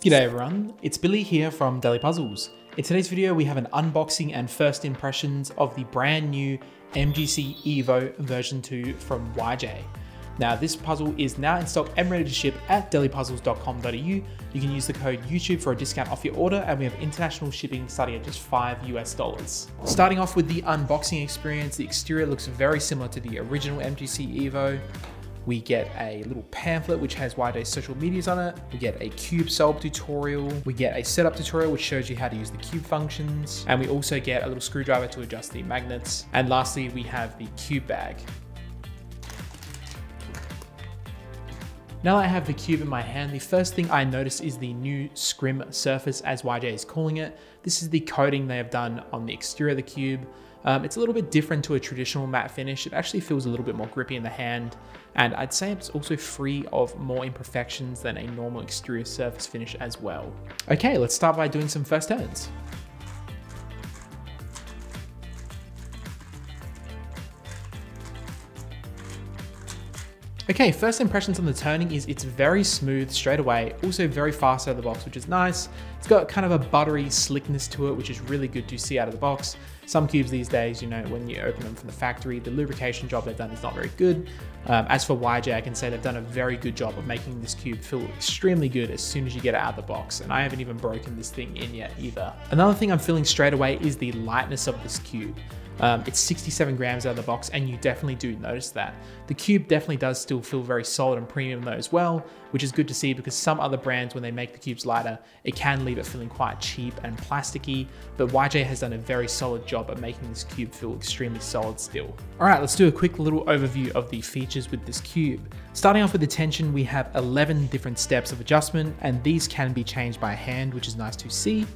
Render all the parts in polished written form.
G'day everyone, it's Billy here from DailyPuzzles. In today's video we have an unboxing and first impressions of the brand new MGC EVO version 2 from YJ. Now this puzzle is now in stock and ready to ship at dailypuzzles.com.au. You can use the code YouTube for a discount off your order, and we have international shipping starting at just $5 US. Starting off with the unboxing experience, the exterior looks very similar to the original MGC EVO. We get a little pamphlet which has YJ's social medias on it. We get a cube solve tutorial. We get a setup tutorial which shows you how to use the cube functions. And we also get a little screwdriver to adjust the magnets. And lastly, we have the cube bag. Now that I have the cube in my hand, the first thing I notice is the new scrim surface, as YJ is calling it. This is the coating they have done on the exterior of the cube. It's a little bit different to a traditional matte finish. It actually feels a little bit more grippy in the hand, and I'd say it's also free of more imperfections than a normal exterior surface finish as well. Okay, let's start by doing some first turns. Okay, first impressions on the turning is it's very smooth straight away, also very fast out of the box, which is nice. It's got kind of a buttery slickness to it, which is really good to see out of the box. Some cubes these days, you know, when you open them from the factory, the lubrication job they've done is not very good. As for YJ, I can say they've done a very good job of making this cube feel extremely good as soon as you get it out of the box, and I haven't even broken this thing in yet either. Another thing I'm feeling straight away is the lightness of this cube. It's 67 grams out of the box, and you definitely do notice that. The cube definitely does still feel very solid and premium though as well, which is good to see, because some other brands, when they make the cubes lighter, it can leave it feeling quite cheap and plasticky, but YJ has done a very solid job at making this cube feel extremely solid still. All right, let's do a quick little overview of the features with this cube. Starting off with the tension, we have 11 different steps of adjustment, and these can be changed by hand, which is nice to see.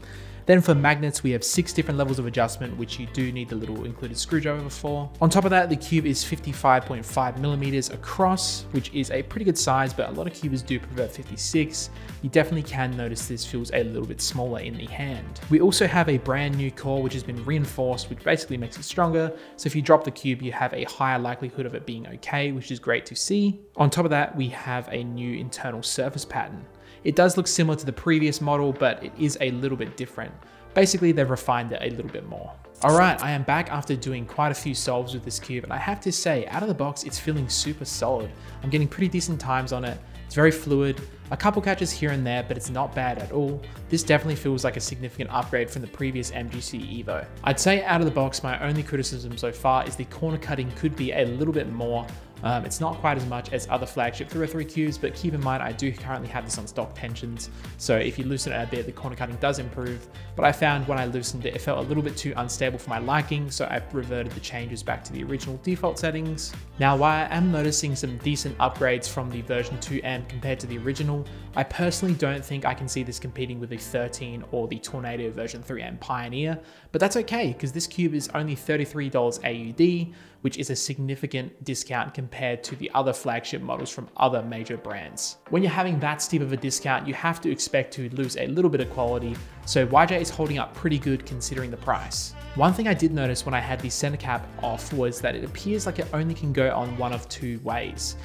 Then for magnets, we have 6 different levels of adjustment, which you do need the little included screwdriver for. On top of that, the cube is 55.5 millimeters across, which is a pretty good size, but a lot of cubers do prefer 56. You definitely can notice this feels a little bit smaller in the hand. We also have a brand new core, which has been reinforced, which basically makes it stronger. So if you drop the cube, you have a higher likelihood of it being okay, which is great to see. On top of that, we have a new internal surface pattern. It does look similar to the previous model, but it is a little bit different. Basically, they've refined it a little bit more. All right, I am back after doing quite a few solves with this cube, and I have to say, out of the box, it's feeling super solid. I'm getting pretty decent times on it. It's very fluid, a couple catches here and there, but it's not bad at all. This definitely feels like a significant upgrade from the previous MGC EVO. I'd say out of the box, my only criticism so far is the corner cutting could be a little bit more. It's not quite as much as other flagship 303 cubes, but keep in mind I do currently have this on stock tensions, so if you loosen it a bit, the corner cutting does improve, but I found when I loosened it, it felt a little bit too unstable for my liking, so I've reverted the changes back to the original default settings. Now, while I am noticing some decent upgrades from the version 2M compared to the original, I personally don't think I can see this competing with the 13 or the Tornado version 3M Pioneer, but that's okay, because this cube is only $33 AUD, which is a significant discount compared to the other flagship models from other major brands. When you're having that steep of a discount, you have to expect to lose a little bit of quality, so YJ is holding up pretty good considering the price. One thing I did notice when I had the center cap off was that it appears like it only can go on one of 2 ways.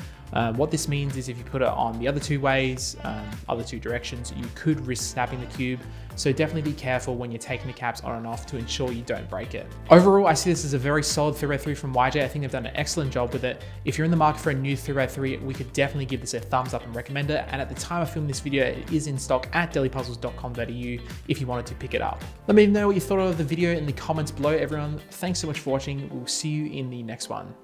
What this means is if you put it on the other 2 ways, other 2 directions, you could risk snapping the cube. So definitely be careful when you're taking the caps on and off to ensure you don't break it. Overall, I see this as a very solid 303 from YJ. I think they've done an excellent job with it. If you're in the market for a new 303, we could definitely give this a thumbs up and recommend it. And at the time of filming this video, it is in stock at dailypuzzles.com.au if you wanted to pick it up. Let me know what you thought of the video in the comments below, everyone. Thanks so much for watching. We'll see you in the next one.